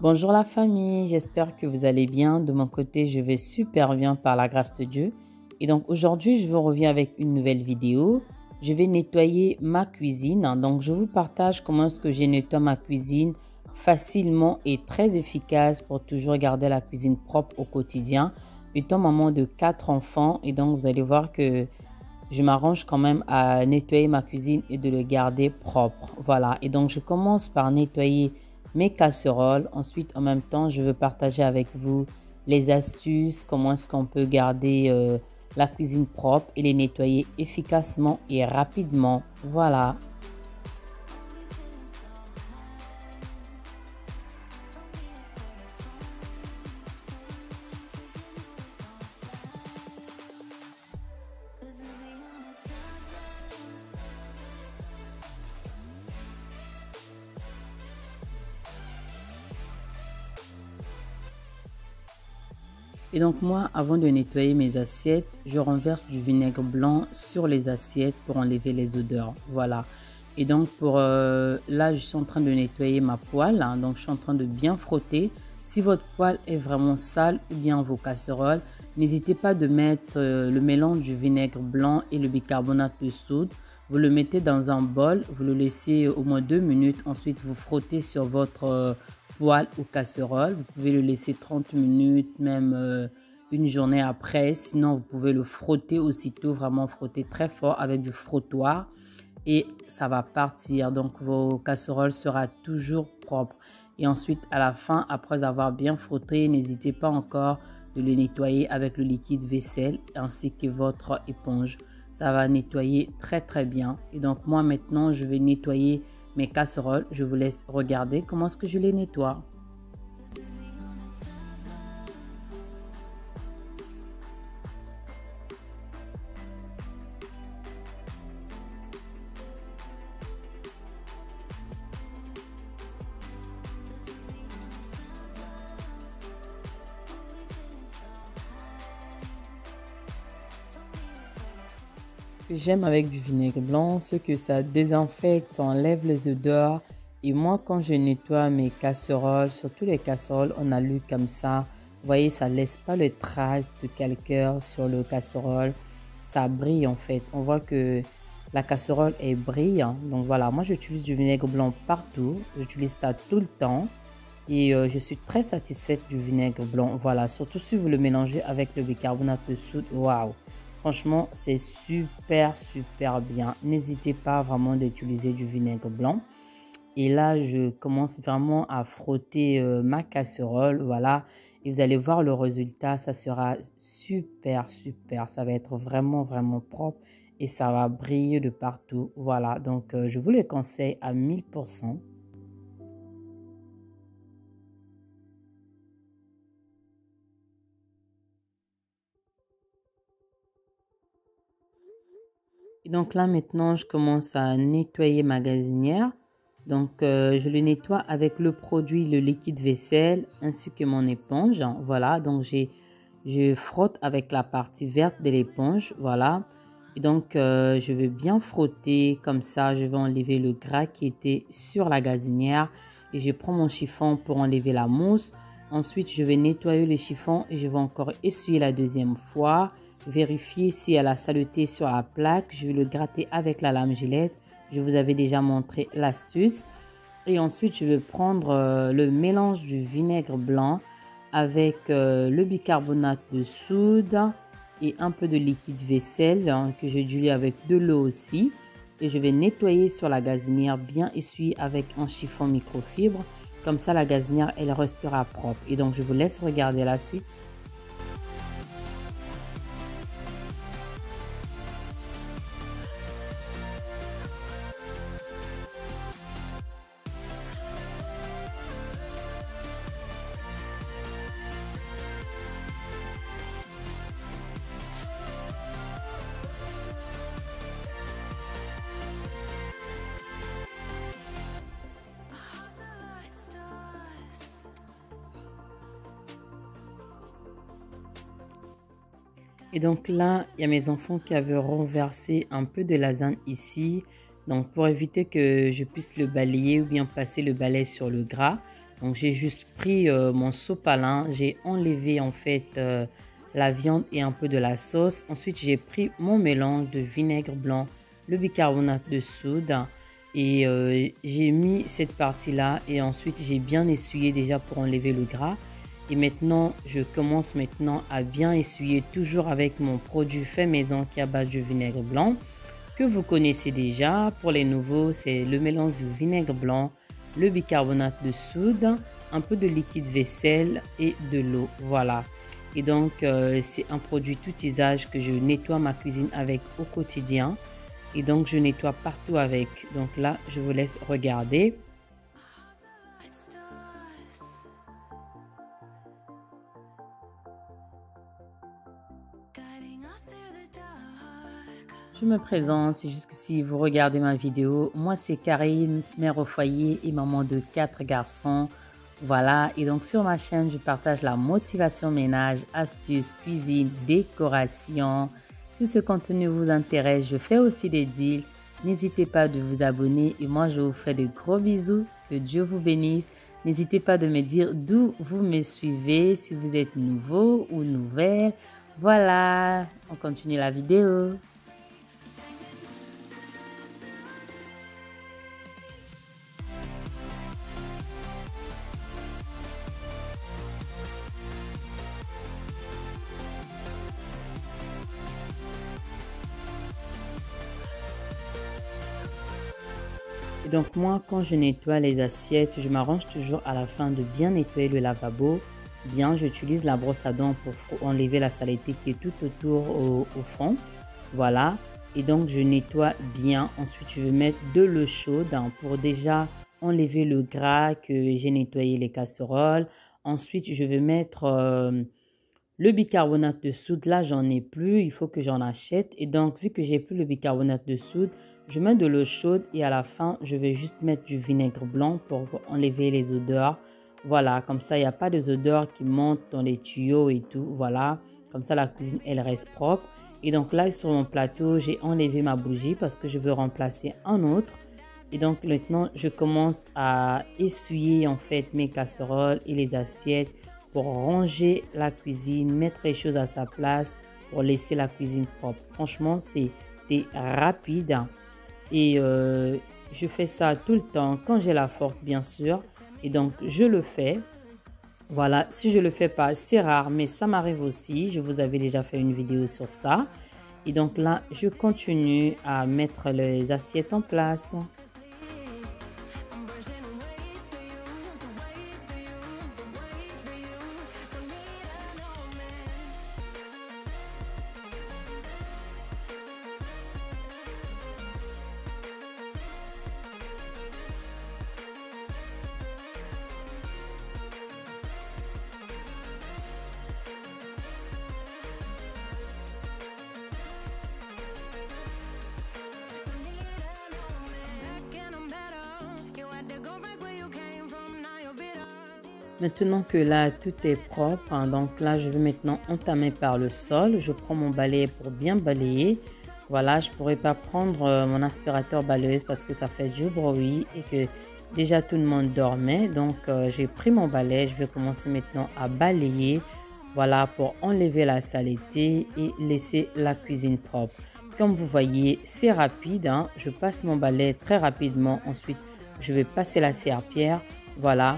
Bonjour la famille, j'espère que vous allez bien. De mon côté, je vais super bien par la grâce de Dieu. Et donc aujourd'hui, je vous reviens avec une nouvelle vidéo. Je vais nettoyer ma cuisine. Donc je vous partage comment est-ce que je nettoie ma cuisine facilement et très efficace pour toujours garder la cuisine propre au quotidien. Étant maman de 4 enfants, et donc vous allez voir que je m'arrange quand même à nettoyer ma cuisine et de le garder propre. Voilà. Et donc, je commence par nettoyer mes casseroles. Ensuite, en même temps, je veux partager avec vous les astuces, comment est-ce qu'on peut garder la cuisine propre et les nettoyer efficacement et rapidement. Voilà. Et donc moi, avant de nettoyer mes assiettes, je renverse du vinaigre blanc sur les assiettes pour enlever les odeurs. Voilà. Et donc là, je suis en train de nettoyer ma poêle. Donc je suis en train de bien frotter. Si votre poêle est vraiment sale ou bien vos casseroles, n'hésitez pas de mettre le mélange du vinaigre blanc et le bicarbonate de soude. Vous le mettez dans un bol, vous le laissez au moins 2 minutes. Ensuite, vous frottez sur votre poêle ou casserole. Vous pouvez le laisser 30 minutes, même une journée après. Sinon, vous pouvez le frotter aussitôt, vraiment frotter très fort avec du frottoir et ça va partir. Donc, vos casseroles seront toujours propres. Et ensuite, à la fin, après avoir bien frotté, n'hésitez pas encore de le nettoyer avec le liquide vaisselle ainsi que votre éponge. Ça va nettoyer très très bien. Et donc, moi maintenant, je vais nettoyer mes casseroles. Je vous laisse regarder comment est-ce que je les nettoie. Que j'aime avec du vinaigre blanc, c'est que ça désinfecte, ça enlève les odeurs. Et moi, quand je nettoie mes casseroles, surtout les casseroles en alu comme ça, vous voyez, ça laisse pas les traces de calcaire sur le casserole. Ça brille en fait. On voit que la casserole est brillante. Donc voilà, moi j'utilise du vinaigre blanc partout. J'utilise ça tout le temps. Et je suis très satisfaite du vinaigre blanc. Voilà, surtout si vous le mélangez avec le bicarbonate de soude. Waouh! Franchement, c'est super, super bien. N'hésitez pas vraiment d'utiliser du vinaigre blanc. Et là, je commence vraiment à frotter ma casserole. Voilà. Et vous allez voir le résultat. Ça sera super, super. Ça va être vraiment, vraiment propre. Et ça va briller de partout. Voilà. Donc, je vous le conseille à 1000%. Et donc là, maintenant, je commence à nettoyer ma gazinière. Donc, je le nettoie avec le produit, le liquide vaisselle, ainsi que mon éponge. Voilà, donc je frotte avec la partie verte de l'éponge. Voilà. Et donc, je vais bien frotter comme ça. Je vais enlever le gras qui était sur la gazinière. Et je prends mon chiffon pour enlever la mousse. Ensuite, je vais nettoyer le chiffon et je vais encore essuyer la deuxième fois. Vérifier si elle a saleté sur la plaque. Je vais le gratter avec la lame Gillette. Je vous avais déjà montré l'astuce. Et ensuite, je vais prendre le mélange du vinaigre blanc avec le bicarbonate de soude et un peu de liquide vaisselle que j'ai dilué avec de l'eau aussi. Et je vais nettoyer sur la gazinière bien essuyée avec un chiffon microfibre. Comme ça, la gazinière, elle restera propre. Et donc, je vous laisse regarder la suite. Et donc là, il y a mes enfants qui avaient renversé un peu de lasagne ici. Donc pour éviter que je puisse le balayer ou bien passer le balai sur le gras, Donc j'ai juste pris mon sopalin, j'ai enlevé en fait la viande et un peu de la sauce. Ensuite j'ai pris mon mélange de vinaigre blanc, le bicarbonate de soude et j'ai mis cette partie-là et ensuite j'ai bien essuyé déjà pour enlever le gras. Et maintenant, je commence maintenant à bien essuyer toujours avec mon produit fait maison qui est à base de vinaigre blanc que vous connaissez déjà. Pour les nouveaux, c'est le mélange du vinaigre blanc, le bicarbonate de soude, un peu de liquide vaisselle et de l'eau. Voilà. Et donc, c'est un produit tout usage que je nettoie ma cuisine avec au quotidien. Et donc, je nettoie partout avec. Donc là, je vous laisse regarder. Je me présente, c'est juste que si vous regardez ma vidéo, moi c'est Karine, mère au foyer et maman de 4 garçons. Voilà, et donc sur ma chaîne, je partage la motivation ménage, astuces, cuisine, décoration. Si ce contenu vous intéresse, je fais aussi des deals. N'hésitez pas de vous abonner et moi je vous fais de gros bisous. Que Dieu vous bénisse. N'hésitez pas de me dire d'où vous me suivez, si vous êtes nouveau ou nouvelle. Voilà, on continue la vidéo. Et donc moi, quand je nettoie les assiettes, je m'arrange toujours à la fin de bien nettoyer le lavabo. Bien, j'utilise la brosse à dents pour enlever la saleté qui est tout autour au fond. Voilà. Et donc, je nettoie bien. Ensuite, je vais mettre de l'eau chaude pour déjà enlever le gras que j'ai nettoyé les casseroles. Ensuite, je vais mettre le bicarbonate de soude. Là, j'en ai plus. Il faut que j'en achète. Et donc, vu que j'ai plus le bicarbonate de soude, je mets de l'eau chaude et à la fin, je vais juste mettre du vinaigre blanc pour enlever les odeurs. Voilà, comme ça, il n'y a pas des odeurs qui montent dans les tuyaux et tout. Voilà, comme ça, la cuisine, elle reste propre. Et donc là, sur mon plateau, j'ai enlevé ma bougie parce que je veux remplacer un autre. Et donc maintenant, je commence à essuyer en fait mes casseroles et les assiettes pour ranger la cuisine, mettre les choses à sa place pour laisser la cuisine propre. Franchement, c'était rapide. Et je fais ça tout le temps quand j'ai la force, bien sûr. Et donc, je le fais. Voilà, si je ne le fais pas, c'est rare, mais ça m'arrive aussi. Je vous avais déjà fait une vidéo sur ça. Et donc là, je continue à mettre les assiettes en place. Maintenant que là, tout est propre, hein, donc là, je vais maintenant entamer par le sol. Je prends mon balai pour bien balayer. Voilà, je ne pourrais pas prendre mon aspirateur balayeuse parce que ça fait du bruit et que déjà tout le monde dormait. Donc, j'ai pris mon balai. Je vais commencer maintenant à balayer. Voilà, pour enlever la saleté et laisser la cuisine propre. Comme vous voyez, c'est rapide. Hein. Je passe mon balai très rapidement. Ensuite, je vais passer la serpillière. Voilà.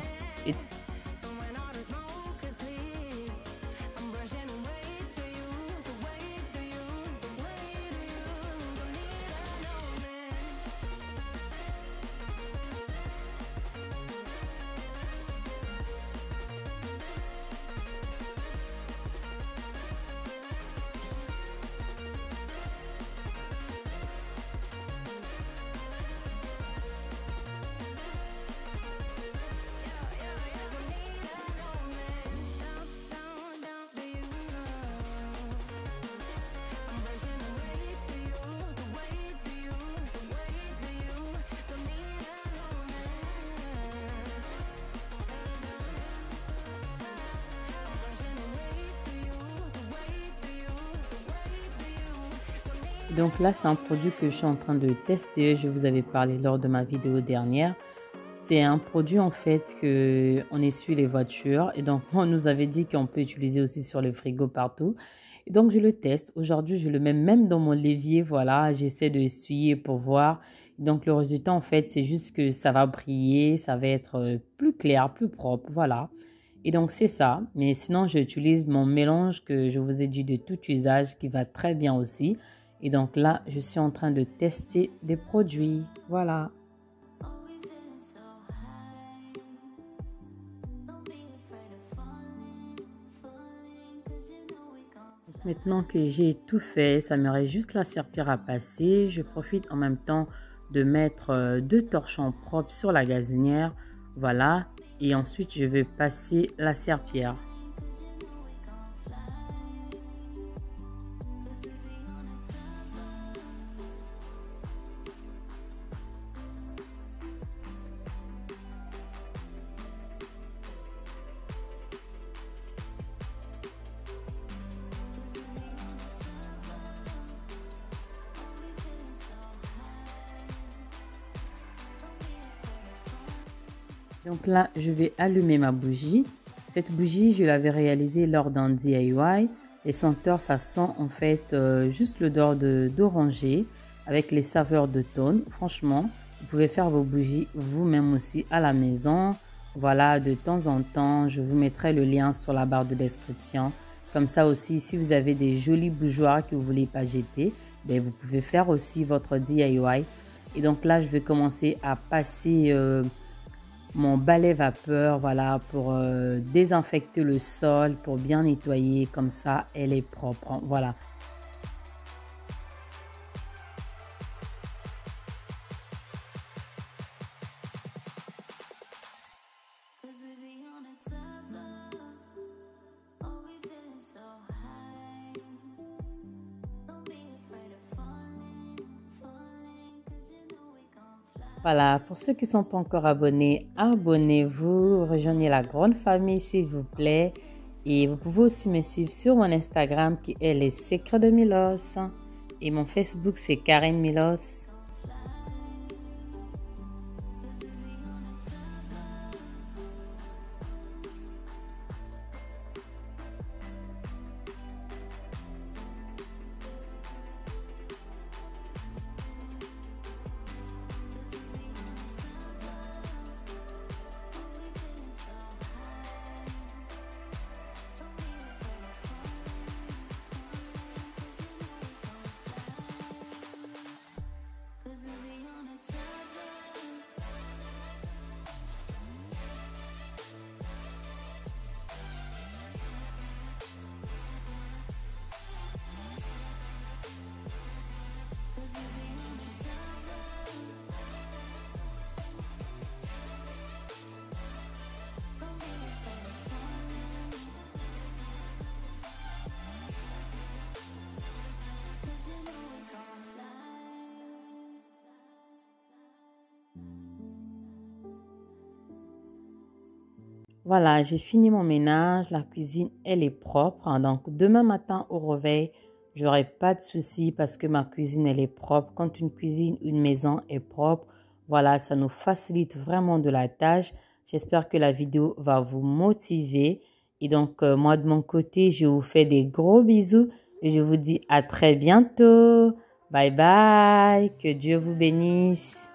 Donc là, c'est un produit que je suis en train de tester. Je vous avais parlé lors de ma vidéo dernière. C'est un produit en fait que on essuie les voitures et donc on nous avait dit qu'on peut utiliser aussi sur le frigo partout. Et donc je le teste. Aujourd'hui, je le mets même dans mon l'évier. Voilà, j'essaie de essuyer pour voir. Donc le résultat en fait, c'est juste que ça va briller, ça va être plus clair, plus propre. Voilà. Et donc c'est ça. Mais sinon, j'utilise mon mélange que je vous ai dit de tout usage qui va très bien aussi. Et donc là, je suis en train de tester des produits. Voilà. Maintenant que j'ai tout fait, ça me reste juste la serpillère à passer. Je profite en même temps de mettre deux torchons propres sur la gazinière. Voilà. Et ensuite, je vais passer la serpillère. Donc là, je vais allumer ma bougie. Cette bougie, je l'avais réalisée lors d'un DIY. Les senteurs, ça sent en fait juste l'odeur d'oranger avec les saveurs d'automne. Franchement, vous pouvez faire vos bougies vous-même aussi à la maison. Voilà, de temps en temps, je vous mettrai le lien sur la barre de description. Comme ça aussi, si vous avez des jolis bougeoirs que vous ne voulez pas jeter, ben vous pouvez faire aussi votre DIY. Et donc là, je vais commencer à passer mon balai vapeur, voilà, pour désinfecter le sol, pour bien nettoyer, comme ça, elle est propre. Voilà. Voilà, pour ceux qui ne sont pas encore abonnés, abonnez-vous, rejoignez la grande famille s'il vous plaît. Et vous pouvez aussi me suivre sur mon Instagram qui est Les Secrets de Milos. Et mon Facebook c'est Karine Milos. Voilà, j'ai fini mon ménage, la cuisine, elle est propre. Donc, demain matin au réveil, j'aurai pas de soucis parce que ma cuisine, elle est propre. Quand une cuisine, une maison est propre, voilà, ça nous facilite vraiment de la tâche. J'espère que la vidéo va vous motiver. Et donc, moi, de mon côté, je vous fais des gros bisous et je vous dis à très bientôt. Bye bye, que Dieu vous bénisse.